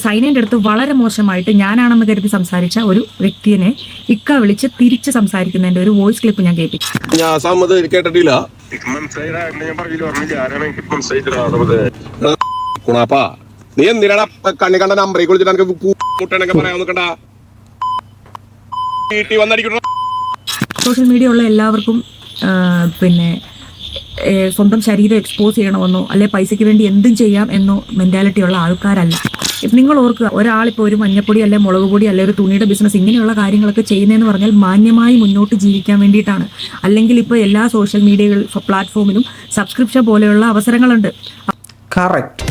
സൈനയുടെ അടുത്ത് വളരെ മോശമായിട്ട് ഞാനാണെന്ന് കരുതി സംസാരിച്ച ഒരു വ്യക്തിയെ ഇക്ക വിളിച്ച് തിരിച്ച് സംസാരിക്കുന്നതിന്റെ ഒരു വോയിസ് ക്ലിപ്പ് ഞാൻ കേൾപ്പിച്ചു. ഞാൻ കേട്ടിട്ടില്ല. നീ എന്തിനാ കണ്ണി കണ്ട നമ്പറേക്ക് വിളിച്ചിട്ട് എനിക്ക് പറയാൻ നോക്കണ്ട. സോഷ്യൽ മീഡിയ ഉള്ള എല്ലാവർക്കും പിന്നെ സ്വന്തം ശരീരം എക്സ്പോസ് ചെയ്യണമെന്നോ അല്ലെ പൈസയ്ക്ക് വേണ്ടി എന്തും ചെയ്യാം എന്നോ മെന്റാലിറ്റി ഉള്ള ആൾക്കാരല്ല. നിങ്ങൾ ഓർക്കുക, ഒരാളിപ്പോൾ ഒരു മഞ്ഞപ്പൊടി അല്ലെ മുളക് പൊടി അല്ലെ ഒരു തുണിയുടെ ബിസിനസ് ഇങ്ങനെയുള്ള കാര്യങ്ങളൊക്കെ ചെയ്യുന്നതെന്ന് പറഞ്ഞാൽ മാന്യമായി മുന്നോട്ട് ജീവിക്കാൻ വേണ്ടിയിട്ടാണ്. അല്ലെങ്കിൽ ഇപ്പോൾ എല്ലാ സോഷ്യൽ മീഡിയ പ്ലാറ്റ്ഫോമിലും സബ്സ്ക്രിപ്ഷൻ പോലെയുള്ള അവസരങ്ങളുണ്ട്. കറക്റ്റ്.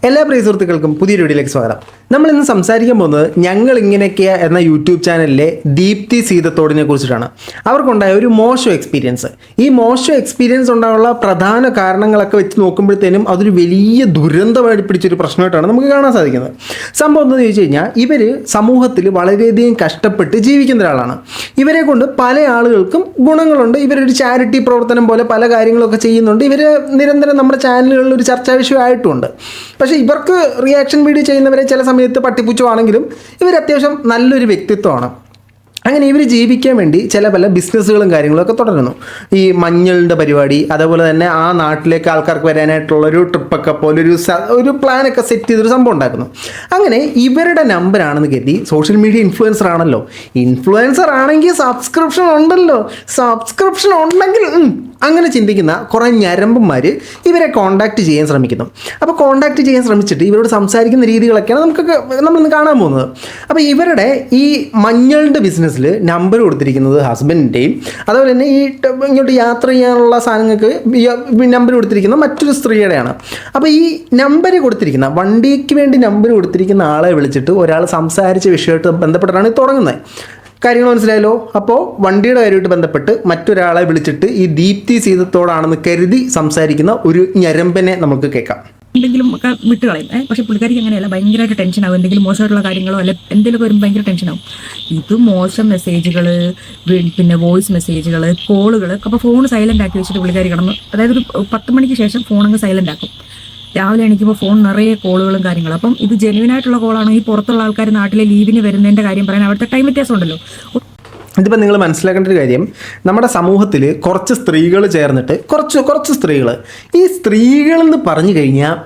എല്ലാ പ്രിയ സുഹൃത്തുക്കൾക്കും പുതിയൊരു വീഡിയോയിലേക്ക് സ്വാഗതം. നമ്മൾ ഇന്ന് സംസാരിക്കാൻ പോകുന്നത് ഞങ്ങൾ ഇങ്ങനെയൊക്കെ എന്ന യൂട്യൂബ് ചാനലിലെ ദീപ്തി സീതത്തോടിനെ കുറിച്ചിട്ടാണ്. അവർക്കുണ്ടായ ഒരു മോശം എക്സ്പീരിയൻസ്. ഈ മോശം എക്സ്പീരിയൻസ് ഉണ്ടായുള്ള പ്രധാന കാരണങ്ങളൊക്കെ വെച്ച് നോക്കുമ്പോഴത്തേനും അതൊരു വലിയ ദുരന്തമായിട്ട് പിടിച്ചൊരു പ്രശ്നമായിട്ടാണ് നമുക്ക് കാണാൻ സാധിക്കുന്നത്. സംഭവം എന്താണെന്ന് ചോദിച്ചു കഴിഞ്ഞാൽ, ഇവർ സമൂഹത്തിൽ വളരെയധികം കഷ്ടപ്പെട്ട് ജീവിക്കുന്ന ഒരാളാണ്. ഇവരെ കൊണ്ട് പല ആളുകൾക്കും ഗുണങ്ങളുണ്ട്. ഇവരൊരു ചാരിറ്റി പ്രവർത്തനം പോലെ പല കാര്യങ്ങളൊക്കെ ചെയ്യുന്നുണ്ട്. ഇവർ നിരന്തരം നമ്മുടെ ചാനലുകളിൽ ഒരു ചർച്ചാ വിഷയമായിട്ടുമുണ്ട്. പക്ഷേ ഇവർക്ക് റിയാക്ഷൻ വീഡിയോ ചെയ്യുന്നവരെ ചില സമയത്ത് പട്ടിപ്പുച്ചുവാണെങ്കിലും ഇവർ അത്യാവശ്യം നല്ലൊരു വ്യക്തിത്വമാണ്. അങ്ങനെ ഇവർ ജീവിക്കാൻ വേണ്ടി ചില പല ബിസിനസ്സുകളും കാര്യങ്ങളൊക്കെ തുടരുന്നു. ഈ മഞ്ഞളുടെ പരിപാടി, അതേപോലെ തന്നെ ആ നാട്ടിലേക്ക് ആൾക്കാർക്ക് വരാനായിട്ടുള്ളൊരു ട്രിപ്പൊക്കെ പോലെ ഒരു പ്ലാനൊക്കെ സെറ്റ് ചെയ്തൊരു സംഭവം ഉണ്ടാക്കുന്നു. അങ്ങനെ ഇവരുടെ നമ്പറാണെന്ന് കരുതി, സോഷ്യൽ മീഡിയ ഇൻഫ്ലുവൻസർ ആണല്ലോ, ഇൻഫ്ലുവൻസർ ആണെങ്കിൽ സബ്സ്ക്രിപ്ഷൻ ഉണ്ടല്ലോ, സബ്സ്ക്രിപ്ഷൻ ഉണ്ടെങ്കിൽ അങ്ങനെ ചിന്തിക്കുന്ന കുറേ ഞരമ്പന്മാർ ഇവരെ കോൺടാക്റ്റ് ചെയ്യാൻ ശ്രമിക്കുന്നു. അപ്പോൾ കോൺടാക്റ്റ് ചെയ്യാൻ ശ്രമിച്ചിട്ട് ഇവരോട് സംസാരിക്കുന്ന രീതികളൊക്കെയാണ് നമ്മളിന്ന് കാണാൻ പോകുന്നത്. അപ്പോൾ ഇവരുടെ ഈ മഞ്ഞളുടെ ബിസിനസ്സിൽ നമ്പർ കൊടുത്തിരിക്കുന്നത് ഹസ്ബൻഡിൻ്റെയും, അതുപോലെ തന്നെ ഈ ഇങ്ങോട്ട് യാത്ര ചെയ്യാനുള്ള സാധനങ്ങൾക്ക് നമ്പർ കൊടുത്തിരിക്കുന്നത് മറ്റൊരു സ്ത്രീയുടെയാണ്. അപ്പോൾ ഈ നമ്പർ കൊടുത്തിരിക്കുന്ന, വണ്ടിക്ക് വേണ്ടി നമ്പർ കൊടുത്തിരിക്കുന്ന ആളെ വിളിച്ചിട്ട് ഒരാൾ സംസാരിച്ച വിഷയമായിട്ട് ബന്ധപ്പെട്ടാണ് തുടങ്ങുന്നത്. കാര്യങ്ങൾ മനസ്സിലായല്ലോ. അപ്പോൾ വണ്ടിയുടെ കാര്യമായിട്ട് ബന്ധപ്പെട്ട് മറ്റൊരാളെ വിളിച്ചിട്ട് ഈ ദീപ്തി സീതത്തോടാണെന്ന് കരുതി സംസാരിക്കുന്ന ഒരു ഞരമ്പനെ നമുക്ക് കേൾക്കാം. എന്തെങ്കിലും ഒക്കെ വിട്ടുകളയും. പക്ഷെ പുള്ളിക്കാരിക്ക് അങ്ങനെയല്ല, ഭയങ്കരമായിട്ട് ടെൻഷനാവും. എന്തെങ്കിലും മോശമായിട്ടുള്ള കാര്യങ്ങളോ അല്ലെ എന്തെങ്കിലുമൊക്കെ വരുമ്പോൾ ഭയങ്കര ടെൻഷനാവും. ഇത് മോശം മെസ്സേജുകൾ, പിന്നെ വോയിസ് മെസ്സേജുകൾ, കോളുകൾ. അപ്പോൾ ഫോൺ സൈലന്റ് ആക്കി വെച്ചിട്ട് പുള്ളിക്കാരി കിടന്ന്, അതായത് ഒരു 10 മണിക്ക് ശേഷം ഫോണങ്ങ് സൈലന്റ് ആക്കും. രാവിലെ എണീക്കുമ്പോൾ ഫോൺ നിറയെ കോളുകളും കാര്യങ്ങളും. അപ്പം ഇത് ജെന്യുവനായിട്ടുള്ള കോളാണോ, ഈ പുറത്തുള്ള ആൾക്കാർ നാട്ടിലെ ലീവിന് വരുന്നതിൻ്റെ കാര്യം പറയാൻ അവിടുത്തെ ടൈം വ്യത്യാസം ഉണ്ടല്ലോ. ഇതിപ്പോൾ നിങ്ങൾ മനസ്സിലാക്കേണ്ട ഒരു കാര്യം, നമ്മുടെ സമൂഹത്തിൽ കുറച്ച് സ്ത്രീകൾ ചേർന്നിട്ട് കുറച്ച് സ്ത്രീകൾ, ഈ സ്ത്രീകളെന്ന് പറഞ്ഞു കഴിഞ്ഞാൽ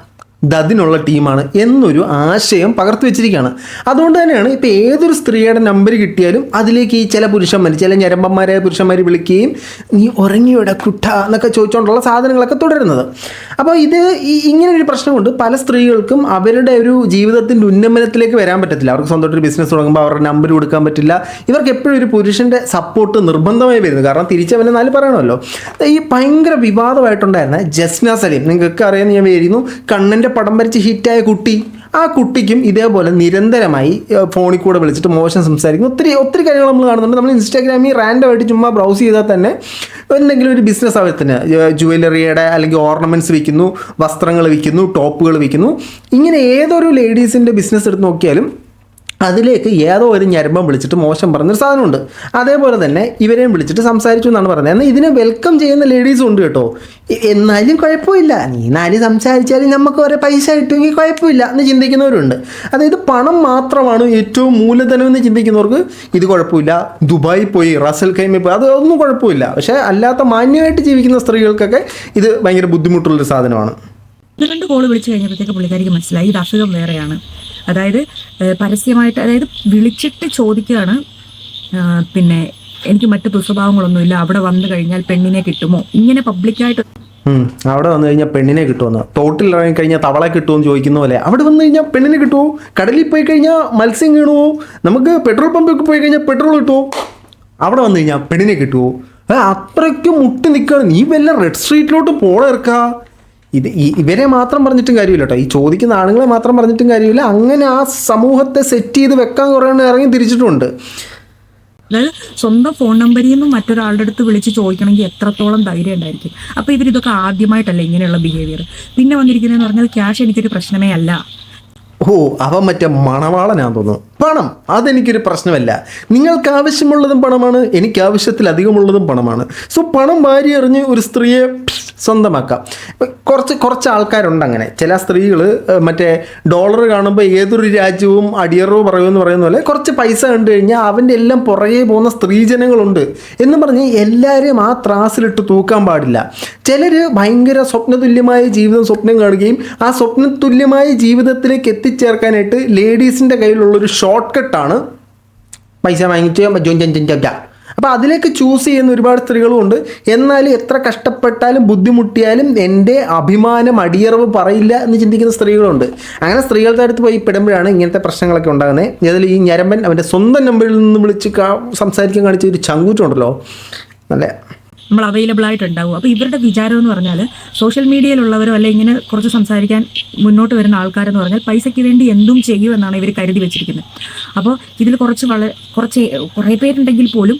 അതിനുള്ള ടീമാണ് എന്നൊരു ആശയം പകർത്തി വെച്ചിരിക്കുകയാണ്. അതുകൊണ്ട് തന്നെയാണ് ഇപ്പോൾ ഏതൊരു സ്ത്രീയുടെ നമ്പർ കിട്ടിയാലും അതിലേക്ക് ഈ ചില പുരുഷന്മാർ, ചില ഞരമ്പന്മാരായ പുരുഷന്മാർ വിളിക്കുകയും നീ ഉറങ്ങിയോടെ കുട്ട എന്നൊക്കെ ചോദിച്ചുകൊണ്ടുള്ള സാധനങ്ങളൊക്കെ തുടരുന്നത്. അപ്പോൾ ഇത് ഇങ്ങനൊരു പ്രശ്നമുണ്ട്. പല സ്ത്രീകൾക്കും അവരുടെ ഒരു ജീവിതത്തിൻ്റെ ഉന്നമനത്തിലേക്ക് വരാൻ പറ്റത്തില്ല. അവർക്ക് സ്വന്തമായിട്ടൊരു ബിസിനസ് തുടങ്ങുമ്പോൾ അവരുടെ നമ്പർ കൊടുക്കാൻ പറ്റില്ല. ഇവർക്ക് എപ്പോഴും ഒരു പുരുഷൻ്റെ സപ്പോർട്ട് നിർബന്ധമായി വരുന്നത്. കാരണം തിരിച്ചവനെ നാല് പറയണമല്ലോ. ഈ ഭയങ്കര വിവാദമായിട്ടുണ്ടായിരുന്ന ജസ്ന സലീം, നിങ്ങൾക്ക് അറിയാൻ ഞാൻ വിചാരിക്കുന്നു, കണ്ണൻ്റെ പടം വരച്ച് ഹിറ്റായ കുട്ടി, ആ കുട്ടിക്കും ഇതേപോലെ നിരന്തരമായി ഫോണിൽ കൂടെ വിളിച്ചിട്ട് മോശം സംസാരിക്കുന്നു. ഒത്തിരി കാര്യങ്ങൾ നമ്മൾ കാണുന്നുണ്ട്. നമ്മൾ ഇൻസ്റ്റാഗ്രാമിൽ റാൻഡമായിട്ട് ചുമ്മാ ബ്രൗസ് ചെയ്താൽ തന്നെ എന്തെങ്കിലും ഒരു ബിസിനസ് ആവശ്യത്തിന് ജുവലറിയുടെ അല്ലെങ്കിൽ ഓർണമെൻറ്റ്സ് വിൽക്കുന്നു, വസ്ത്രങ്ങൾ വിൽക്കുന്നു, ടോപ്പുകൾ വിൽക്കുന്നു, ഇങ്ങനെ ഏതൊരു ലേഡീസിൻ്റെ ബിസിനസ് എടുത്ത് നോക്കിയാലും അതിലേക്ക് ഏതോ ഒരു ഞരമ്പം വിളിച്ചിട്ട് മോശം പറഞ്ഞൊരു സാധനമുണ്ട്. അതേപോലെ തന്നെ ഇവരെയും വിളിച്ചിട്ട് സംസാരിച്ചു എന്നാണ് പറയുന്നത്. എന്നാൽ ഇതിനെ വെൽക്കം ചെയ്യുന്ന ലേഡീസും ഉണ്ട് കേട്ടോ. എന്നാലും കുഴപ്പമില്ല, നീ നാല് സംസാരിച്ചാലും നമുക്ക് ഒരേ പൈസ കിട്ടുമെങ്കിൽ കുഴപ്പമില്ല എന്ന് ചിന്തിക്കുന്നവരുണ്ട്. അതായത് പണം മാത്രമാണ് ഏറ്റവും മൂലധനം എന്ന് ചിന്തിക്കുന്നവർക്ക് ഇത് കുഴപ്പമില്ല. ദുബായി പോയി, റസൽ ഖൈമയിൽ പോയി, അതൊന്നും കുഴപ്പമില്ല. പക്ഷേ അല്ലാത്ത മാന്യമായിട്ട് ജീവിക്കുന്ന സ്ത്രീകൾക്കൊക്കെ ഇത് ഭയങ്കര ബുദ്ധിമുട്ടുള്ളൊരു സാധനമാണ്. 2 കോള് വിളിച്ചു കഴിഞ്ഞപ്പോഴത്തേക്ക് പുള്ളിക്കാരിക്ക് മനസ്സിലായി ഇത് അസുഖം വേറെയാണ്. അതായത് പരസ്യമായിട്ട്, അതായത് വിളിച്ചിട്ട് ചോദിക്കുകയാണ്, പിന്നെ എനിക്ക് മറ്റു ദുസ്വഭാവങ്ങളൊന്നുമില്ല, അവിടെ വന്നു കഴിഞ്ഞാൽ പെണ്ണിനെ കിട്ടുമോ, ഇങ്ങനെ പബ്ലിക്കായിട്ട് അവിടെ വന്നു കഴിഞ്ഞാൽ പെണ്ണിനെ കിട്ടുമെന്ന്, തോട്ടിൽ ഇറങ്ങി കഴിഞ്ഞാൽ തവളെ കിട്ടുമെന്ന് ചോദിക്കുന്ന പോലെ അവിടെ വന്നു കഴിഞ്ഞാൽ പെണ്ണിനെ കിട്ടുമോ, കടലിൽ പോയി കഴിഞ്ഞാൽ മത്സ്യം കിട്ടുമോ, നമുക്ക് പെട്രോൾ പമ്പിൽ പോയി കഴിഞ്ഞാൽ പെട്രോൾ കിട്ടുമോ, അവിടെ വന്നു കഴിഞ്ഞാൽ പെണ്ണിനെ കിട്ടുമോ, അത്രയ്ക്ക് മുട്ടി നിൽക്കുകയാണ്. നീ വല്ല റെഡ് സ്ട്രീറ്റിലോട്ട് പോളെടുക്കുക. ഇവരെ മാത്രം പറഞ്ഞിട്ടും കാര്യമില്ല കേട്ടോ, ഈ ചോദിക്കുന്ന ആണുങ്ങളെ മാത്രം പറഞ്ഞിട്ടും കാര്യമില്ല. അങ്ങനെ ആ സമൂഹത്തെ സെറ്റ് ചെയ്ത് വെക്കാൻ കുറേ ഇറങ്ങി തിരിച്ചിട്ടുണ്ട്. അതായത് സ്വന്തം ഫോൺ നമ്പറിൽ നിന്നും മറ്റൊരാളുടെ അടുത്ത് വിളിച്ച് ചോദിക്കണമെങ്കിൽ എത്രത്തോളം ധൈര്യം ഉണ്ടായിരിക്കും. അപ്പോൾ ഇവരിതൊക്കെ ആദ്യമായിട്ടല്ല ഇങ്ങനെയുള്ള ബിഹേവിയർ. പിന്നെ വന്നിരിക്കുന്നതെന്ന് പറഞ്ഞാൽ ക്യാഷ് എനിക്കൊരു പ്രശ്നമേ അല്ല. ഓ അവൻ മറ്റേ മണവാളനാന്ന് തോന്നുന്നു. പണം അതെനിക്കൊരു പ്രശ്നമല്ല. നിങ്ങൾക്ക് ആവശ്യമുള്ളതും പണമാണ്, എനിക്ക് ആവശ്യത്തിലധികമുള്ളതും പണമാണ്. സോ പണം വാരി എറിഞ്ഞ് ഒരു സ്ത്രീയെ സ്വന്തമാക്കാം. കുറച്ച് ആൾക്കാരുണ്ട് അങ്ങനെ. ചില സ്ത്രീകൾ മറ്റേ ഡോളർ കാണുമ്പോൾ ഏതൊരു രാജ്യവും അടിയറവ് പറയുമെന്ന് പറയുന്ന പോലെ കുറച്ച് പൈസ കണ്ടു കഴിഞ്ഞാൽ അവൻ്റെ എല്ലാം പുറകെ പോകുന്ന സ്ത്രീജനങ്ങളുണ്ട് എന്ന് പറഞ്ഞ് എല്ലാവരെയും ആ ത്രാസിലിട്ട് തൂക്കാൻ പാടില്ല. ചിലർ ഭയങ്കര സ്വപ്നതുല്യമായ ജീവിതം സ്വപ്നം കാണുകയും ആ സ്വപ്നതുല്യമായ ജീവിതത്തിലേക്ക് എത്തിച്ചേർക്കാനായിട്ട് ലേഡീസിൻ്റെ കയ്യിലുള്ളൊരു ഷോർട്ട് കട്ടാണ് പൈസ വാങ്ങിച്ച് അപ്പോൾ അതിലേക്ക് ചൂസ് ചെയ്യുന്ന ഒരുപാട് സ്ത്രീകളും ഉണ്ട്. എന്നാലും എത്ര കഷ്ടപ്പെട്ടാലും ബുദ്ധിമുട്ടിയാലും എൻ്റെ അഭിമാനം അടിയറവ് പറയില്ല എന്ന് ചിന്തിക്കുന്ന സ്ത്രീകളുണ്ട്. അങ്ങനെ സ്ത്രീകളുടെ അടുത്ത് പോയി പെടുമ്പോഴാണ് ഇങ്ങനത്തെ പ്രശ്നങ്ങളൊക്കെ ഉണ്ടാകുന്നത്. അതിൽ ഈ ഞരമ്പൻ അവൻ്റെ സ്വന്തം നമ്പറിൽ നിന്ന് വിളിച്ച് സംസാരിക്കാൻ കാണിച്ച ഒരു ചങ്കൂറ്റുണ്ടല്ലോ, നല്ല നമ്മൾ അവൈലബിൾ ആയിട്ടുണ്ടാവും. അപ്പോൾ ഇവരുടെ വിചാരം എന്ന് പറഞ്ഞാൽ സോഷ്യൽ മീഡിയയിലുള്ളവരോ അല്ലെങ്കിൽ ഇങ്ങനെ കുറച്ച് സംസാരിക്കാൻ മുന്നോട്ട് വരുന്ന ആൾക്കാരെന്ന് പറഞ്ഞാൽ പൈസയ്ക്ക് വേണ്ടി എന്തും ചെയ്യുമെന്നാണ് ഇവർ കരുതി വെച്ചിരിക്കുന്നത്. അപ്പോൾ ഇതിൽ കുറേ പേരുണ്ടെങ്കിൽ പോലും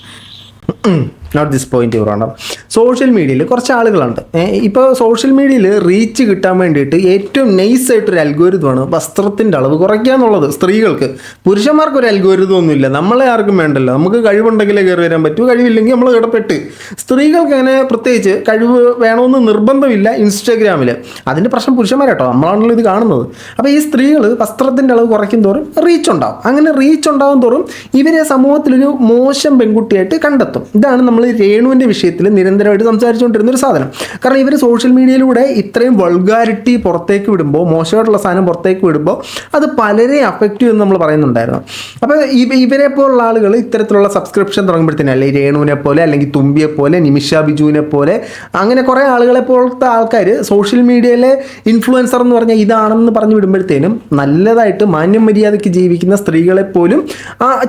not this point your honour. Social മീഡിയയിൽ കുറച്ച് ആളുകളുണ്ട്. ഇപ്പോൾ സോഷ്യൽ മീഡിയയിൽ റീച്ച് കിട്ടാൻ വേണ്ടിയിട്ട് ഏറ്റവും നൈസായിട്ടൊരു അൽഗോരിതമാണ് വസ്ത്രത്തിൻ്റെ അളവ് കുറയ്ക്കുക എന്നുള്ളത്. സ്ത്രീകൾക്ക്, പുരുഷന്മാർക്കൊരു അൽഗോരിതം ഒന്നുമില്ല, നമ്മളെ ആർക്കും വേണ്ടല്ലോ. നമുക്ക് കഴിവുണ്ടെങ്കിലേ കയറി വരാൻ പറ്റൂ, കഴിവില്ലെങ്കിൽ നമ്മൾ കിടപ്പെട്ട്. സ്ത്രീകൾക്ക് അങ്ങനെ പ്രത്യേകിച്ച് കഴിവ് വേണമെന്ന് നിർബന്ധമില്ല ഇൻസ്റ്റാഗ്രാമിൽ. അതിൻ്റെ പ്രശ്നം പുരുഷന്മാരാട്ടോ, നമ്മളാണല്ലോ ഇത് കാണുന്നത്. അപ്പോൾ ഈ സ്ത്രീകൾ വസ്ത്രത്തിൻ്റെ അളവ് കുറയ്ക്കും തോറും റീച്ച് ഉണ്ടാവും. അങ്ങനെ റീച്ച് ഉണ്ടാകും തോറും ഇവരെ സമൂഹത്തിലൊരു മോശം പെൺകുട്ടിയായിട്ട് കണ്ടെത്തും. ഇതാണ് നമ്മൾ രേണുവിൻ്റെ വിഷയത്തിൽ നിരന്തരമായിട്ട് സംസാരിച്ചുകൊണ്ടിരുന്ന ഒരു സാധനം. കാരണം ഇവർ സോഷ്യൽ മീഡിയയിലൂടെ ഇത്രയും വൾഗാരിറ്റി പുറത്തേക്ക് വിടുമ്പോൾ, മോശമായിട്ടുള്ള സാധനം പുറത്തേക്ക് വിടുമ്പോൾ അത് പലരെ അഫക്റ്റ് ചെയ്യുമെന്ന് നമ്മൾ പറയുന്നുണ്ടായിരുന്നു. അപ്പോൾ ഇവരെ പോലുള്ള ആളുകൾ ഇത്തരത്തിലുള്ള സബ്സ്ക്രിപ്ഷൻ തുടങ്ങുമ്പോഴത്തേനും, അല്ലെങ്കിൽ രേണുവിനെ പോലെ, അല്ലെങ്കിൽ തുമ്പിയെ പോലെ, നിമിഷ ബിജുവിനെ പോലെ, അങ്ങനെ കുറേ ആളുകളെ പോലത്തെ ആൾക്കാർ സോഷ്യൽ മീഡിയയിലെ ഇൻഫ്ലുവൻസർ എന്ന് പറഞ്ഞാൽ ഇതാണെന്ന് പറഞ്ഞു വിടുമ്പോഴത്തേനും നല്ലതായിട്ട് മാന്യം മര്യാദയ്ക്ക് ജീവിക്കുന്ന സ്ത്രീകളെ പോലും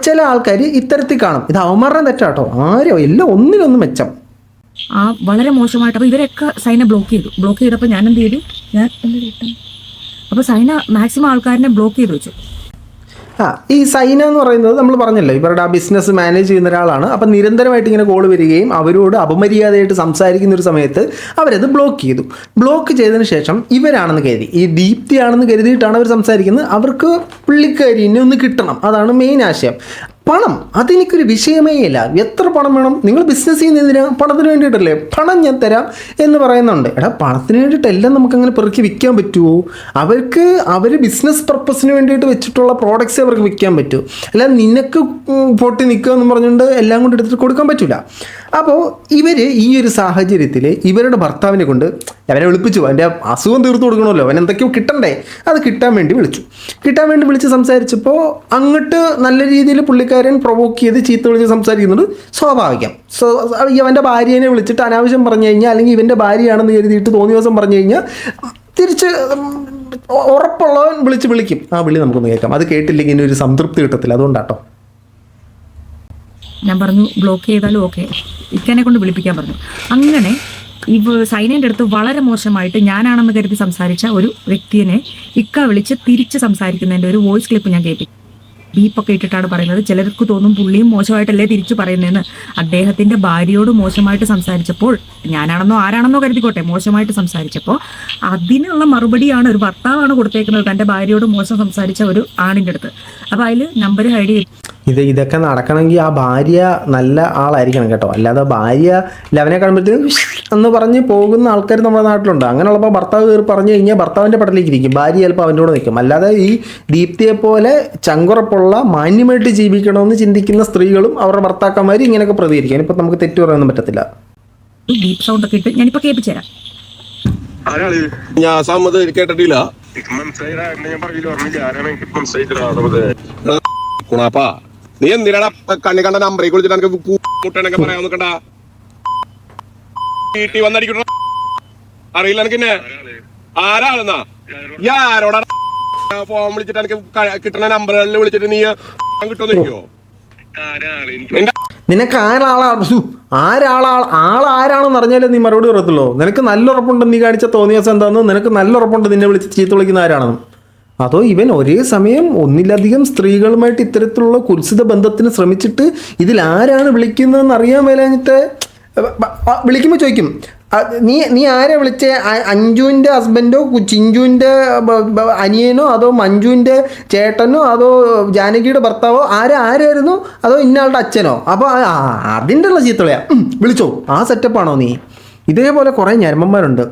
ചില ആൾക്കാർ ഇത്തരത്തിൽ കാണും. ഇത് അവന്മാരുടെ തെറ്റാട്ടോ, ആരോ എല്ലാം ഒന്നിനൊന്നും മെച്ചം. വളരെ മോശമായിട്ട്. അപ്പോൾ ഇവരൊക്കെ സൈന ബ്ലോക്ക് ചെയ്തപ്പോൾ ഞാൻ എന്ത് ചെയ്തു, അപ്പോൾ സൈന മാക്സിമം ആൾക്കാരിനെ ബ്ലോക്ക് ചെയ്ത് വെച്ചു. ഈ സൈന എന്ന് പറയുന്നത് നമ്മൾ പറഞ്ഞല്ലോ, ഇവരുടെ ആ ബിസിനസ് മാനേജ് ചെയ്യുന്ന ഒരാളാണ്. അപ്പം നിരന്തരമായിട്ട് ഇങ്ങനെ കോൾ വരികയും അവരോട് അപമര്യാദയായിട്ട് സംസാരിക്കുന്ന ഒരു സമയത്ത് അവരത് ബ്ലോക്ക് ചെയ്തതിന് ശേഷം ഇവരാണെന്ന് കരുതി, ഈ ദീപ്തിയാണെന്ന് കരുതിയിട്ടാണ് അവർ സംസാരിക്കുന്നത്. അവർക്ക് പുള്ളിക്കാരിനെ ഒന്ന് കിട്ടണം, അതാണ് മെയിൻ ആശയം. പണം അതെനിക്കൊരു വിഷയമേ ഇല്ല. എത്ര പണം വേണം? നിങ്ങൾ ബിസിനസ് ചെയ്യുന്നതിനാ? പണത്തിന് വേണ്ടിയിട്ടല്ലേ? പണം ഞാൻ തരാം എന്ന് പറയുന്നുണ്ട്. എടാ, പണത്തിന് വേണ്ടിയിട്ടെല്ലാം നമുക്കങ്ങനെ പെറുക്കി വിൽക്കാൻ പറ്റുമോ? അവർ ബിസിനസ് പർപ്പസിന് വേണ്ടിയിട്ട് വെച്ചിട്ടുള്ള പ്രോഡക്റ്റ്സേ അവർക്ക് വിൽക്കാൻ പറ്റൂ. അല്ല നിനക്ക് പൊട്ടി നിൽക്കുക എന്ന് പറഞ്ഞുകൊണ്ട് എല്ലാം കൊണ്ട് എടുത്തിട്ട് കൊടുക്കാൻ പറ്റില്ല. അപ്പോൾ ഇവർ ഈ ഒരു സാഹചര്യത്തിൽ ഇവരുടെ ഭർത്താവിനെ കൊണ്ട് അവനെ വിളിപ്പിച്ചു. അവൻ്റെ അസുഖം തീർത്തു കൊടുക്കണമല്ലോ, അവൻ എന്തൊക്കെയോ കിട്ടണ്ടേ, അത് കിട്ടാൻ വേണ്ടി വിളിച്ച് സംസാരിച്ചപ്പോൾ അങ്ങോട്ട് നല്ല രീതിയിൽ പുള്ളിക്കാരൻ പ്രൊവോക്ക് ചെയ്ത് ചീത്ത വിളിച്ച് സംസാരിക്കുന്നത് സ്വാഭാവികം. അവൻ്റെ ഭാര്യേനെ വിളിച്ചിട്ട് അനാവശ്യം പറഞ്ഞു കഴിഞ്ഞാൽ, അല്ലെങ്കിൽ ഇവൻ്റെ ഭാര്യയാണെന്ന് കരുതിയിട്ട് തോന്നിയ ദിവസം പറഞ്ഞു കഴിഞ്ഞാൽ തിരിച്ച് ഉറപ്പുള്ളവൻ വിളിക്കും. ആ വിളി നമുക്കൊന്ന് കേൾക്കാം. അത് കേട്ടില്ലെങ്കിൽ ഇനി ഒരു സംതൃപ്തി കിട്ടത്തില്ല, അതുകൊണ്ടാട്ടോ. ഞാൻ പറഞ്ഞു ബ്ലോക്ക് ചെയ്താലും ഓക്കെ, ഇക്കനെ കൊണ്ട് വിളിപ്പിക്കാൻ പറഞ്ഞു. അങ്ങനെ സൈനേൻ്റെ അടുത്ത് വളരെ മോശമായിട്ട് ഞാനാണെന്ന് കരുതി സംസാരിച്ച ഒരു വ്യക്തിയെ ഇക്ക വിളിച്ച് തിരിച്ച് സംസാരിക്കുന്നതിൻ്റെ ഒരു വോയിസ് ക്ലിപ്പ് ഞാൻ കേട്ടു. ബീപ്പൊക്കെ ഇട്ടിട്ടാണ് പറയുന്നത്. ചിലർക്ക് തോന്നും പുള്ളിയും മോശമായിട്ടല്ലേ തിരിച്ചു പറയുന്നതെന്ന്. അദ്ദേഹത്തിൻ്റെ ഭാര്യയോട് മോശമായിട്ട് സംസാരിച്ചപ്പോൾ, ഞാനാണെന്നോ ആരാണെന്നോ കരുതിക്കോട്ടെ, മോശമായിട്ട് സംസാരിച്ചപ്പോൾ അതിനുള്ള മറുപടിയാണ് ഒരു ഭർത്താവാണ് കൊടുത്തേക്കുന്നത് തൻ്റെ ഭാര്യയോട് മോശം സംസാരിച്ച ഒരു ആണിൻ്റെ അടുത്ത്. അപ്പോൾ അതിൽ നമ്പർ ഹൈഡ് ചെയ്തു. ഇതൊക്കെ നടക്കണമെങ്കിൽ ആ ഭാര്യ നല്ല ആളായിരിക്കണം കേട്ടോ. അല്ലാതെ ഭാര്യ ലവനെ കാണുമ്പോഴത്തേക്കും എന്ന് പറഞ്ഞ് പോകുന്ന ആൾക്കാർ നമ്മുടെ നാട്ടിലുണ്ട്. അങ്ങനെയുള്ളപ്പോൾ ഭർത്താവ് കയറി പറഞ്ഞു കഴിഞ്ഞാൽ ഭർത്താവിൻ്റെ പടലേക്ക് ഇരിക്കും, ഭാര്യ ചിലപ്പോൾ അവൻ്റെ കൂടെ നിൽക്കും. അല്ലാതെ ഈ ദീപ്തിയെ പോലെ ചങ്കുറപ്പുള്ള മാന്യമായിട്ട് ജീവിക്കണമെന്ന് ചിന്തിക്കുന്ന സ്ത്രീകളും അവരുടെ ഭർത്താക്കന്മാരും ഇങ്ങനെയൊക്കെ പ്രതികരിക്കും. ഇപ്പം നമുക്ക് തെറ്റു പറയാനൊന്നും പറ്റത്തില്ല. ഡീപ് സൗണ്ട് ഒക്കെ ഇട്ട് ഞാനിപ്പോൾ കേൾപ്പിച്ചു തരാം. ഞാൻ സമ്മത് കേട്ടിട്ടില്ല. കുണാപ്പാ, നീ എന്തിനാടാ കണ്ണി കണ്ട നമ്പറേക്ക് വിളിച്ചിട്ട് എനിക്ക് മുട്ടനൊക്കെ പറയാൻ നിൽക്കണ്ട. വീട്ടിൽ വന്നടിക്കണ അറിയില്ല എനിക്കെന്നെ ആരാണെന്നാ ആരോടാ ഫോൺ വിളിച്ചിട്ട് എനിക്ക് കിട്ടുന്ന നമ്പറുകളിൽ വിളിച്ചിട്ട് നീ കിട്ടുമെന്നിരിക്കോ? നിനക്ക് ആരാണെന്ന് അറിഞ്ഞാലേ നീ മറുപടി പറയത്തുള്ളൂ. നിനക്ക് നല്ല ഉറപ്പുണ്ട് നീ കാണിച്ച തോന്നിയ ദിവസം എന്താണെന്ന്, നിനക്ക് നല്ല ഉറപ്പുണ്ട് നിന്നെ വിളിച്ച് ചീത്ത വിളിക്കുന്ന ആരാണെന്നും. അതോ ഇവൻ ഒരേ സമയം ഒന്നിലധികം സ്ത്രീകളുമായിട്ട് ഇത്തരത്തിലുള്ള കുൽസിത ബന്ധത്തിന് ശ്രമിച്ചിട്ട് ഇതിലാരാണ് വിളിക്കുന്നതെന്ന് അറിയാൻ മേലാഞ്ഞിട്ട് വിളിക്കുമ്പോൾ ചോദിക്കും, നീ ആരെ വിളിച്ചേ? അഞ്ജുവിൻ്റെ ഹസ്ബൻഡോ ചിഞ്ചുവിൻ്റെ അനിയനോ അതോ മഞ്ജുവിൻ്റെ ചേട്ടനോ അതോ ജാനകിയുടെ ഭർത്താവോ ആരായിരുന്നു അതോ ഇന്നയാളുടെ അച്ഛനോ? അപ്പോൾ അതിൻ്റെ ഉള്ള ചീത്തളയാ വിളിച്ചോ, ആ സെറ്റപ്പാണോ നീ? ഇതേപോലെ കുറേ ഞരമ്പന്മാരുണ്ട്.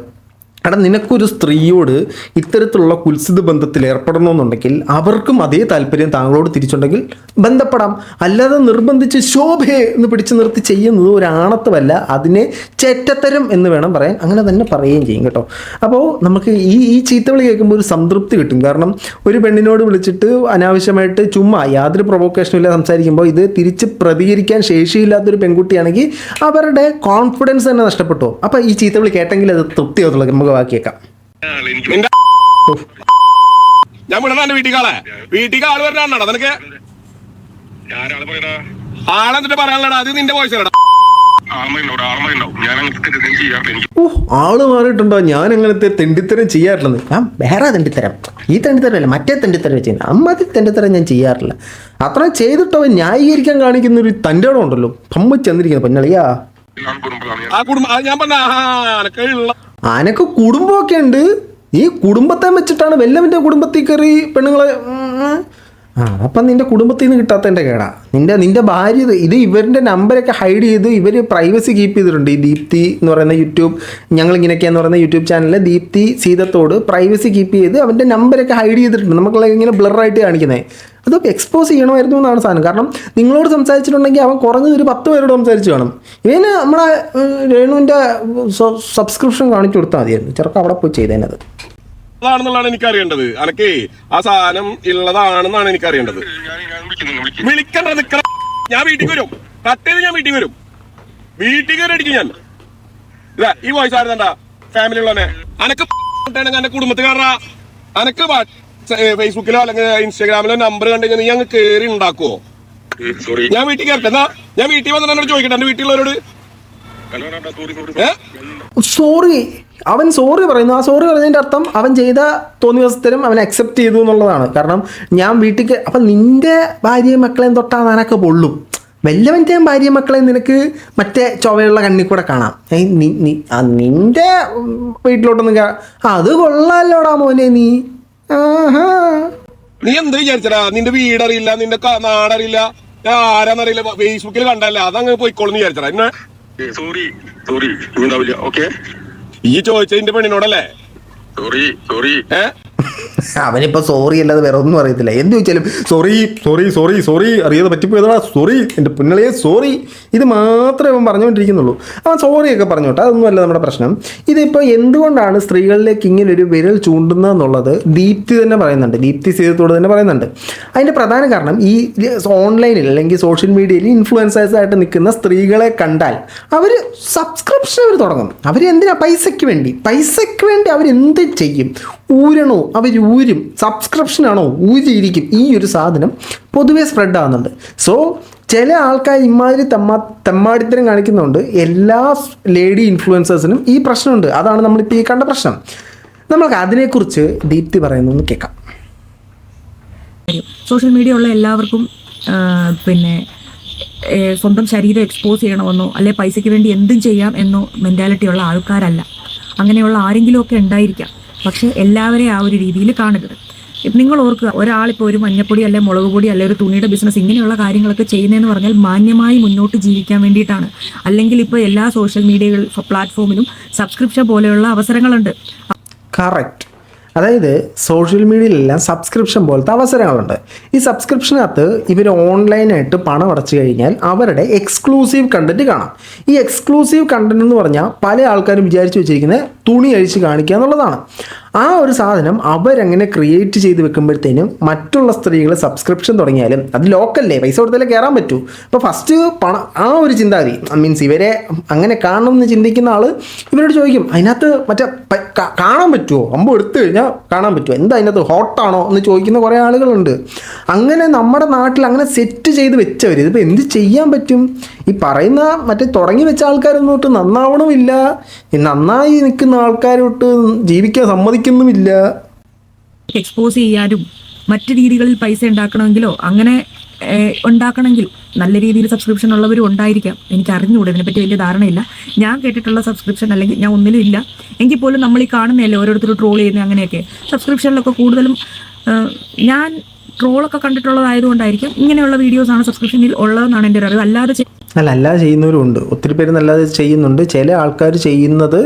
കാരണം നിനക്കൊരു സ്ത്രീയോട് ഇത്തരത്തിലുള്ള കുൽസിത ബന്ധത്തിൽ ഏർപ്പെടണമെന്നുണ്ടെങ്കിൽ അവർക്കും അതേ താല്പര്യം താങ്കളോട് തിരിച്ചുണ്ടെങ്കിൽ ബന്ധപ്പെടാം. അല്ലാതെ നിർബന്ധിച്ച് ശോഭയെ എന്ന് പിടിച്ചു നിർത്തി ചെയ്യുന്നത് ഒരു ആണത്വമല്ല, അതിനെ ചെറ്റത്തരം എന്ന് വേണം പറയാൻ. അങ്ങനെ തന്നെ പറയുകയും ചെയ്യും കേട്ടോ. അപ്പോൾ നമുക്ക് ഈ ചീത്തവിളി കേൾക്കുമ്പോൾ ഒരു സംതൃപ്തി കിട്ടും. കാരണം ഒരു പെണ്ണിനോട് വിളിച്ചിട്ട് അനാവശ്യമായിട്ട് ചുമ്മാ യാതൊരു പ്രൊവോക്കേഷനും ഇല്ല സംസാരിക്കുമ്പോൾ ഇത് തിരിച്ച് പ്രതികരിക്കാൻ ശേഷിയില്ലാത്തൊരു പെൺകുട്ടിയാണെങ്കിൽ അവരുടെ കോൺഫിഡൻസ് തന്നെ നഷ്ടപ്പെട്ടു. അപ്പോൾ ഈ ചീത്തവിളി കേട്ടെങ്കിൽ അത് തൃപ്തിയാവത്തുള്ളൂ. നമുക്ക് ബാക്കിയേക്കാം. ഞാൻ വിടണ വീട്ടിൽ ആള് വരണോ നിനക്ക്? ആളെന്നിട്ട് പറയാനുള്ളടാ, അത് നിന്റെ വോയിസ് ആള് മാറിയിട്ടുണ്ടോ? ഞാൻ അങ്ങനത്തെ തെണ്ടിത്തരം ചെയ്യാറില്ലെന്ന്. ഞാൻ വേറെ തെണ്ടിത്തരം, ഈ തെണ്ടിത്തരമല്ല മറ്റേ തെണ്ടിത്തരം ചെയ്യുന്നത്. അമ്മതി തെണ്ടിത്തരം ഞാൻ ചെയ്യാറില്ല. അത്ര ചെയ്തിട്ടോ ന്യായീകരിക്കാൻ കാണിക്കുന്ന ഒരു തൻ്റെ ഇടം ഉണ്ടല്ലോ, പമ്മ ചെന്നിരിക്കുന്നു പൊന്നളിയാ. അനക്ക് കുടുംബമൊക്കെ ഉണ്ട്. ഈ കുടുംബത്തെ വെച്ചിട്ടാണ് വല്ലവൻ്റെ കുടുംബത്തിൽ കയറി പെണ്ണുങ്ങളെ. അപ്പം നിന്റെ കുടുംബത്തിൽ നിന്ന് കിട്ടാത്തതിൻ്റെ കേടാ. നിന്റെ ഭാര്യ ഇത് ഇവരുടെ നമ്പരൊക്കെ ഹൈഡ് ചെയ്ത് ഇവർ പ്രൈവസി കീപ്പ് ചെയ്തിട്ടുണ്ട്. ഈ ദീപ്തി എന്ന് പറയുന്ന ഞങ്ങളിങ്ങനെയൊക്കെയെന്ന് പറയുന്ന യൂട്യൂബ് ചാനലിൽ ദീപ്തി സീതത്തോട് പ്രൈവസി കീപ്പ് ചെയ്ത് അവൻ്റെ നമ്പരൊക്കെ ഹൈഡ് ചെയ്തിട്ടുണ്ട്. നമുക്കുള്ള ഇങ്ങനെ ബ്ലറായിട്ട് കാണിക്കുന്നത് അതൊക്കെ എക്സ്പോസ് ചെയ്യണമായിരുന്നു എന്നാണ് സാധനം. കാരണം നിങ്ങളോട് സംസാരിച്ചിട്ടുണ്ടെങ്കിൽ അവൻ കുറഞ്ഞത് ഒരു 10 പേരോട് സംസാരിച്ച് കാണും. ഇവന് നമ്മുടെ രേണുവിൻ്റെ സബ്സ്ക്രിപ്ഷൻ കാണിച്ചു കൊടുത്താൽ മതിയായിരുന്നു. ചെറുക്കം അവിടെ പോയി ചെയ്തേനത് അതാണെന്നുള്ളതാണ് എനിക്കറിയേണ്ടത്. അനക്കേ ആ സാധനം ഉള്ളതാണെന്നാണ് എനിക്കറിയേണ്ടത്. വിളിക്കണ്ട, നിക്കണ. ഞാൻ വീട്ടിൽ വരും, കട്ട് ചെയ്ത് ഞാൻ വീട്ടിൽ വരും. വീട്ടിൽ കയറി അടിക്കും ഞാൻ. ഇല്ല ഈ വോയിസ് ആയിരുന്നണ്ട ഫാമിലി ഉള്ളവനെ. അനക്ക് എന്റെ കുടുംബത്തുകാരാ. അനക്ക് ഫേസ്ബുക്കിലോ അല്ലെങ്കിൽ ഇൻസ്റ്റാഗ്രാമിലോ നമ്പർ കണ്ടു കഴിഞ്ഞാൽ നീ അങ്ങ് കയറി ഉണ്ടാക്കുവോ? ഞാൻ വീട്ടിൽ കയറട്ടെ. എന്നാ ഞാൻ വീട്ടിൽ വന്നിട്ട് എന്നോട് ചോദിക്കട്ടെ എന്റെ വീട്ടിലുള്ളവരോട്. സോറി, അവൻ സോറി പറയുന്നു. ആ സോറി പറയുന്നതിൻ്റെ അർത്ഥം അവൻ ചെയ്ത തോന്നിവസത്തിലും അവൻ അക്സെപ്റ്റ് ചെയ്തു എന്നുള്ളതാണ്. കാരണം ഞാൻ വീട്ടിൽ അപ്പം നിന്റെ ഭാര്യയും മക്കളെയും തൊട്ടാ നിനക്ക് പൊള്ളും. വല്ലവൻ്റെയും ഭാര്യയും മക്കളെയും നിനക്ക് മറ്റേ ചൊവ്വയുള്ള കണ്ണിൽ കൂടെ കാണാം. നിന്റെ വീട്ടിലോട്ടൊന്നും അത് കൊള്ളാലോടാ മോനെ നീ. നീ എന്ത് വിചാരിച്ചടാ? നിന്റെ വീടറിയില്ല, നിന്റെ നാടറിയില്ല, ഞാൻ ആരാന്നറിയില്ല, ഫേസ്ബുക്കിൽ കണ്ടല്ല, അതങ്ങ് പോയിക്കോളെന്ന് വിചാരിച്ചടാ എന്നെ. ഈ ചോദിച്ചതിന്റെ പെണ്ണിനോടല്ലേ? അവനിപ്പോ സോറി അല്ലാതെ വേറെ ഒന്നും അറിയത്തില്ല. എന്ത് ചോദിച്ചാലും സോറി സോറി സോറി സോറി, അറിയാതെ പറ്റിപ്പോയതാ, സോറി എൻ്റെ പുന്നളയെ സോറി, ഇത് മാത്രമേ അവൻ പറഞ്ഞുകൊണ്ടിരിക്കുന്നുള്ളൂ. അവൻ സോറിയൊക്കെ പറഞ്ഞോട്ടെ, അതൊന്നുമല്ല നമ്മുടെ പ്രശ്നം. ഇതിപ്പോൾ എന്തുകൊണ്ടാണ് സ്ത്രീകളിലേക്ക് ഇങ്ങനെ ഒരു വിരൽ ചൂണ്ടുന്നതെന്നുള്ളത് ദീപ്തി തന്നെ പറയുന്നുണ്ട്, ദീപ്തി സീതത്തോട് തന്നെ പറയുന്നുണ്ട്. അതിൻ്റെ പ്രധാന കാരണം ഈ ഓൺലൈനിൽ അല്ലെങ്കിൽ സോഷ്യൽ മീഡിയയിൽ ഇൻഫ്ലുവൻസേഴ്സായിട്ട് നിൽക്കുന്ന സ്ത്രീകളെ കണ്ടാൽ അവർ സബ്സ്ക്രിപ്ഷൻ അവർ തുടങ്ങും. അവരെന്തിനാ? പൈസയ്ക്ക് വേണ്ടി അവരെന്ത് ചെയ്യും? ഊരണോ അവർ ഊരും. സബ്സ്ക്രിപ്ഷനാണോ ഊരിയിരിക്കും. ഈ ഒരു സാധനം പൊതുവെ സ്പ്രെഡ് ആകുന്നുണ്ട്. സോ ചില ആൾക്കാർ ഇമാതിരി തെമ്മാടിത്തരം കാണിക്കുന്നുണ്ട്. എല്ലാ ലേഡി ഇൻഫ്ലുവൻസേഴ്സിനും ഈ പ്രശ്നമുണ്ട്. അതാണ് നമ്മളിപ്പോൾ ഈ കണ്ട പ്രശ്നം. നമ്മൾക്ക് അതിനെക്കുറിച്ച് ദീപ്തി പറയുന്നു കേൾക്കാം. സോഷ്യൽ മീഡിയ ഉള്ള എല്ലാവർക്കും സ്വന്തം ശരീരം എക്സ്പോസ് ചെയ്യണമെന്നോ അല്ലെ പൈസയ്ക്ക് വേണ്ടി എന്തും ചെയ്യാം എന്നോ മെൻറ്റാലിറ്റി ഉള്ള ആൾക്കാരല്ല. അങ്ങനെയുള്ള ആരെങ്കിലുമൊക്കെ ഉണ്ടായിരിക്കാം. പക്ഷേ എല്ലാവരെയും ആ ഒരു രീതിയിൽ കാണരുത്. നിങ്ങൾ ഓർക്കുക, ഒരാളിപ്പോൾ ഒരു മഞ്ഞപ്പൊടി അല്ലെ മുളക് പൊടി അല്ലെ ഒരു തുണിയുടെ ബിസിനസ് ഇങ്ങനെയുള്ള കാര്യങ്ങളൊക്കെ ചെയ്യുന്നതെന്ന് പറഞ്ഞാൽ മാന്യമായി മുന്നോട്ട് ജീവിക്കാൻ വേണ്ടിയിട്ടാണ്. അല്ലെങ്കിൽ ഇപ്പോൾ എല്ലാ സോഷ്യൽ മീഡിയ പ്ലാറ്റ്ഫോമിലും സബ്സ്ക്രിപ്ഷൻ പോലെയുള്ള അവസരങ്ങളുണ്ട്. കറക്റ്റ്. അതായത് സോഷ്യൽ മീഡിയയിലെല്ലാം സബ്സ്ക്രിപ്ഷൻ പോലത്തെ അവസരങ്ങളുണ്ട്. ഈ സബ്സ്ക്രിപ്ഷനകത്ത് ഇവർ ഓൺലൈനായിട്ട് പണം അടച്ചു കഴിഞ്ഞാൽ അവരുടെ എക്സ്ക്ലൂസീവ് കണ്ടന്റ് കാണാം. ഈ എക്സ്ക്ലൂസീവ് കണ്ടന്റ് എന്ന് പറഞ്ഞാൽ പല ആൾക്കാരും വിചാരിച്ചു വെച്ചിരിക്കുന്നത് തുണി അഴിച്ച് കാണിക്കുക എന്നുള്ളതാണ്. ആ ഒരു സാധനം അവരങ്ങനെ ക്രിയേറ്റ് ചെയ്ത് വെക്കുമ്പോഴത്തേനും മറ്റുള്ള സ്ത്രീകൾ സബ്സ്ക്രിപ്ഷൻ തുടങ്ങിയാലും അത് ലോക്കല്ലേ, പൈസ കൊടുത്താലേ കയറാൻ പറ്റൂ. അപ്പോൾ ഫസ്റ്റ് ആ ഒരു ചിന്താഗതി മീൻസ് ഇവരെ അങ്ങനെ കാണണമെന്ന് ചിന്തിക്കുന്ന ആൾ ഇവരോട് ചോദിക്കും, അതിനകത്ത് മറ്റേ കാണാൻ പറ്റുമോ, അമ്പ് എടുത്തു കഴിഞ്ഞാൽ കാണാൻ പറ്റുമോ, എന്താ അതിനകത്ത് ഹോട്ടാണോ എന്ന് ചോദിക്കുന്ന കുറേ ആളുകളുണ്ട്. അങ്ങനെ നമ്മുടെ നാട്ടിൽ അങ്ങനെ സെറ്റ് ചെയ്ത് വെച്ചവർ ഇതിപ്പോൾ എന്ത് ചെയ്യാൻ പറ്റും? ഈ പറയുന്ന മറ്റേ തുടങ്ങി വെച്ച ആൾക്കാരൊന്നും തൊട്ട് നന്നാവണമില്ല, നന്നായി നിൽക്കുന്ന ആൾക്കാരോട്ട് ജീവിക്കാൻ സമ്മതിക്കുന്നുമില്ല. എക്സ്പോസ് ചെയ്യാനും മറ്റു രീതികളിൽ പൈസ ഉണ്ടാക്കണമെങ്കിലോ അങ്ങനെ ഉണ്ടാക്കണമെങ്കിൽ നല്ല രീതിയിൽ സബ്സ്ക്രിപ്ഷൻ ഉള്ളവരും ഉണ്ടായിരിക്കാം, എനിക്ക് അറിഞ്ഞുകൂടെ, ഇതിനെപ്പറ്റി വലിയ ധാരണയില്ല. ഞാൻ കേട്ടിട്ടുള്ള സബ്സ്ക്രിപ്ഷൻ അല്ലെങ്കിൽ ഞാൻ ഒന്നിലും ഇല്ല എങ്കിൽ പോലും നമ്മൾ ഈ കാണുന്നതല്ലേ ഓരോരുത്തർ ട്രോൾ ചെയ്യുന്നത്, അങ്ങനെയൊക്കെ സബ്സ്ക്രിപ്ഷനിലൊക്കെ കൂടുതലും ഞാൻ ട്രോളൊക്കെ കണ്ടിട്ടുള്ളതായതുകൊണ്ടായിരിക്കും ഇങ്ങനെയുള്ള വീഡിയോസാണ് സബ്സ്ക്രിപ്ഷനിൽ ഉള്ളതെന്നാണ് എൻ്റെ ഒരു അറിവ്. അല്ലാതെ ചെയ്യുന്നവരും ഉണ്ട്, ഒത്തിരി പേര് നല്ലത് ചെയ്യുന്നുണ്ട്. ചില ആൾക്കാർ ചെയ്യുന്നത്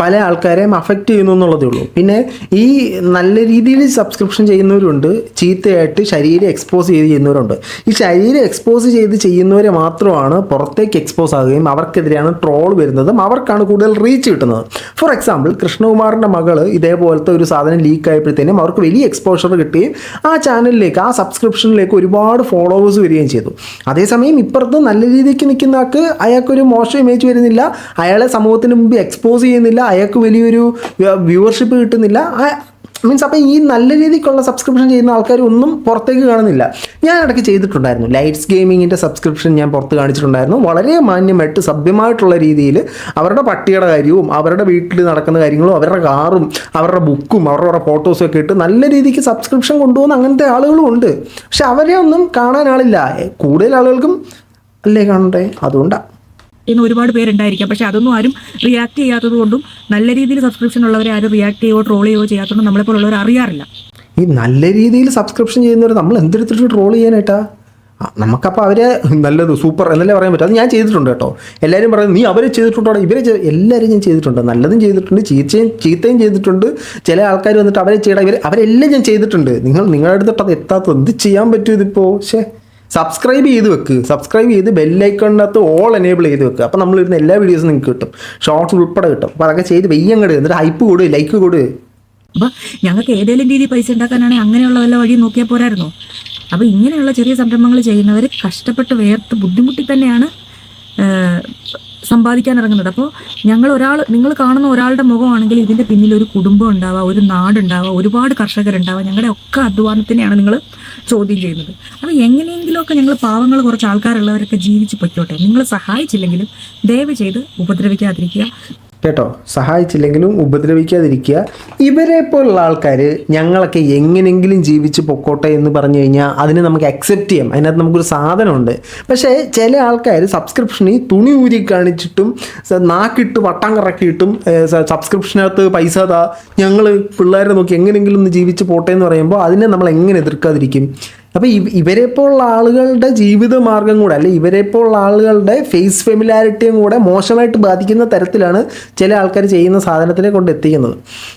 പല ആൾക്കാരെയും അഫക്റ്റ് ചെയ്യുന്നു എന്നുള്ളതേ ഉള്ളൂ. പിന്നെ ഈ നല്ല രീതിയിൽ സബ്സ്ക്രിപ്ഷൻ ചെയ്യുന്നവരുണ്ട്, ചീത്തയായിട്ട് ശരീരം എക്സ്പോസ് ചെയ്ത് ചെയ്യുന്നവരുണ്ട്. ഈ ശരീരം എക്സ്പോസ് ചെയ്ത് ചെയ്യുന്നവരെ മാത്രമാണ് പുറത്തേക്ക് എക്സ്പോസ് ആകുകയും അവർക്കെതിരെയാണ് ട്രോൾ വരുന്നതും അവർക്കാണ് കൂടുതൽ റീച്ച് കിട്ടുന്നത്. ഫോർ എക്സാമ്പിൾ, കൃഷ്ണകുമാറിൻ്റെ മകൾ ഇതേപോലത്തെ ഒരു സാധനം ലീക്ക് ആയപ്പോഴത്തേനും അവർക്ക് വലിയ എക്സ്പോഷർ കിട്ടുകയും ആ ചാനലിലേക്ക്, ആ സബ്സ്ക്രിപ്ഷനിലേക്ക് ഒരുപാട് ഫോളോവേഴ്സ് വരികയും ചെയ്തു. അതേസമയം ഇപ്പുറത്ത് നല്ല രീതിക്ക് നിൽക്കുന്ന ആൾക്ക് അയാൾക്കൊരു മോശം ഇമേജ് വരുന്നില്ല, അയാളെ സമൂഹത്തിന് മുമ്പ് എക്സ്പോസ് ചെയ്യുന്നില്ല, അയാൾക്ക് വലിയൊരു വ്യൂവർഷിപ്പ് കിട്ടുന്നില്ല. മീൻസ് അപ്പം ഈ നല്ല രീതിക്കുള്ള സബ്സ്ക്രിപ്ഷൻ ചെയ്യുന്ന ആൾക്കാർ ഒന്നും പുറത്തേക്ക് കാണുന്നില്ല. ഞാൻ ഇടയ്ക്ക് ചെയ്തിട്ടുണ്ടായിരുന്നു, ലൈറ്റ്സ് ഗെയിമിങ്ങിൻ്റെ സബ്സ്ക്രിപ്ഷൻ ഞാൻ പുറത്ത് കാണിച്ചിട്ടുണ്ടായിരുന്നു. വളരെ മാന്യമായിട്ട് സഭ്യമായിട്ടുള്ള രീതിയിൽ അവരുടെ പട്ടിയുടെ കാര്യവും അവരുടെ വീട്ടിൽ നടക്കുന്ന കാര്യങ്ങളും അവരുടെ കാറും അവരുടെ ബുക്കും അവരുടെ ഫോട്ടോസും ഒക്കെ ഇട്ട് നല്ല രീതിക്ക് സബ്സ്ക്രിപ്ഷൻ കൊണ്ടുപോകുന്ന അങ്ങനത്തെ ആളുകളും ഉണ്ട്. പക്ഷെ അവരെ ഒന്നും കാണാൻ ആളില്ല, കൂടുതൽ ആളുകൾക്കും അല്ലേ കാണണ്ടേ, അതുകൊണ്ടാണ് ഇന്ന് ഒരുപാട് പേരുണ്ടായിരിക്കാം. പക്ഷെ അതൊന്നും ആരും റിയാക്ട് ചെയ്യാത്തത് കൊണ്ടും നല്ല രീതിയിൽ സബ്സ്ക്രിപ്ഷൻ ഉള്ളവരെ ആരും റിയാക്ട് ചെയ്യുകയോ ട്രോൾ ചെയ്യുകയോ ചെയ്യാത്തതുകൊണ്ട് നമ്മളെപ്പോലുള്ളവർ അറിയാറില്ല. ഈ നല്ല രീതിയിൽ സബ്സ്ക്രിപ്ഷൻ ചെയ്യുന്നവർ നമ്മൾ എന്തെടുത്തിട്ട് ട്രോൾ ചെയ്യാനായിട്ടാ? നമുക്കപ്പോൾ അവരെ നല്ലത് സൂപ്പർ എന്നല്ലേ പറയാൻ പറ്റും. അത് ഞാൻ ചെയ്തിട്ടുണ്ട് കേട്ടോ. എല്ലാവരും പറയുന്നത് നീ അവരെ ചെയ്തിട്ടുണ്ടോ, ഇവരെ എല്ലാവരും ഞാൻ ചെയ്തിട്ടുണ്ട്, നല്ലതും ചെയ്തിട്ടുണ്ട്, ചീത്തയും ചെയ്തിട്ടുണ്ട്. ചില ആൾക്കാർ വന്നിട്ട് അവരെ ചെയ്യണം, അവരെല്ലാം ഞാൻ ചെയ്തിട്ടുണ്ട്. നിങ്ങളുടെ അടുത്തിട്ട് അത് എത്താത്തത് എന്ത് ചെയ്യാൻ പറ്റും ഇതിപ്പോൾ? സബ്സ്ക്രൈബ് ചെയ്ത് വെക്ക്, സബ്സ്ക്രൈബ് ചെയ്ത് ബെല്ലൈക്കണിനകത്ത് ഓൾ എനേബിൾ ചെയ്ത് വെക്കുക. അപ്പോൾ നമ്മളിരുന്ന എല്ലാ വീഡിയോസും നിങ്ങൾക്ക് കിട്ടും, ഷോർട്സ് ഉൾപ്പെടെ കിട്ടും. അപ്പോൾ അതൊക്കെ ചെയ്ത് വെയ്യങ്ങട്, എന്നിട്ട് ഹൈപ്പ് കൊടു, ലൈക്ക് കൊടു. അപ്പോൾ ഞങ്ങൾക്ക് ഏതെങ്കിലും രീതിയിൽ പൈസ ഉണ്ടാക്കാനാണെങ്കിൽ അങ്ങനെയുള്ള വല്ല വഴി നോക്കിയാൽ പോരായിരുന്നോ? അപ്പോൾ ഇങ്ങനെയുള്ള ചെറിയ സംരംഭങ്ങൾ ചെയ്യുന്നവർ കഷ്ടപ്പെട്ട് വേർത്ത് ബുദ്ധിമുട്ടി തന്നെയാണ് സമ്പാദിക്കാൻ ഇറങ്ങുന്നത്. അപ്പോൾ നിങ്ങൾ കാണുന്ന ഒരാളുടെ മുഖമാണെങ്കിൽ ഇതിൻ്റെ പിന്നിൽ ഒരു കുടുംബം ഉണ്ടാവുക, ഒരു നാടുണ്ടാവുക, ഒരുപാട് കർഷകരുണ്ടാവുക, ഞങ്ങളുടെ ഒക്കെ അധ്വാനത്തിനെയാണ് നിങ്ങൾ ചോദ്യം ചെയ്യുന്നത്. അപ്പോൾ എങ്ങനെയെങ്കിലുമൊക്കെ ഞങ്ങൾ പാവങ്ങൾ കുറച്ച് ആൾക്കാരുള്ളവരൊക്കെ ജീവിച്ച് പൊയ്ക്കോട്ടെ. നിങ്ങൾ സഹായിച്ചില്ലെങ്കിലും ദയവ് ചെയ്ത് ഉപദ്രവിക്കാതിരിക്കുക കേട്ടോ. സഹായിച്ചില്ലെങ്കിലും ഉപദ്രവിക്കാതിരിക്കുക. ഇവരെ പോലുള്ള ആൾക്കാർ ഞങ്ങളൊക്കെ എങ്ങനെയെങ്കിലും ജീവിച്ച് പൊക്കോട്ടെ എന്ന് പറഞ്ഞു കഴിഞ്ഞാൽ അതിന് നമുക്ക് അക്സെപ്റ്റ് ചെയ്യാം, അതിനകത്ത് നമുക്കൊരു സാധനമുണ്ട്. പക്ഷേ ചില ആൾക്കാർ സബ്സ്ക്രിപ്ഷനിൽ തുണി ഊരി കാണിച്ചിട്ടും നാക്കിട്ട് വട്ടം കറക്കിയിട്ടും സബ്സ്ക്രിപ്ഷനകത്ത് പൈസ താ, ഞങ്ങൾ പിള്ളേരെ നോക്കി എങ്ങനെയെങ്കിലും ഒന്ന് ജീവിച്ച് പോട്ടെ എന്ന് പറയുമ്പോൾ അതിനെ നമ്മൾ എങ്ങനെ എതിർക്കാതിരിക്കും? അപ്പോൾ ഇവരെപ്പോലുള്ള ആളുകളുടെ ജീവിത മാർഗം കൂടെ, അല്ലെ ഇവരെപ്പോലുള്ള ആളുകളുടെ ഫേസ് ഫെമിലാരിറ്റിയും കൂടെ മോശമായിട്ട് ബാധിക്കുന്ന തരത്തിലാണ് ചില ആൾക്കാർ ചെയ്യുന്ന സാധനത്തിനെ കൊണ്ട് എത്തിക്കുന്നത്.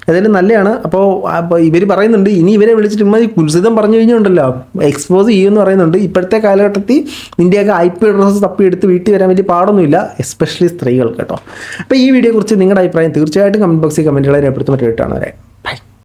ഏതായാലും നല്ലതാണ്. അപ്പോൾ ഇവർ പറയുന്നുണ്ട് ഇനി ഇവരെ വിളിച്ചിട്ട് ഇമ്മ കുൽസിതം പറഞ്ഞു കഴിഞ്ഞുണ്ടല്ലോ എക്സ്പോസ് ചെയ്യുമെന്ന് പറയുന്നുണ്ട്. ഇപ്പോഴത്തെ കാലഘട്ടത്തിൽ നിൻ്റെയൊക്കെ IP അഡ്രസ്സ് തപ്പിയെടുത്ത് വീട്ടിൽ വരാൻ വലിയ പാടൊന്നുമില്ല, എസ്പെഷ്യലി സ്ത്രീകൾ കേട്ടോ. അപ്പോൾ ഈ വീഡിയോയെക്കുറിച്ച് നിങ്ങളുടെ അഭിപ്രായം തീർച്ചയായിട്ടും കമൻറ്റ് ബോക്സിൽ കമൻറ്റുകളെ രേഖപ്പെടുത്തുമ്പോൾ കേട്ടാണ് വരെ.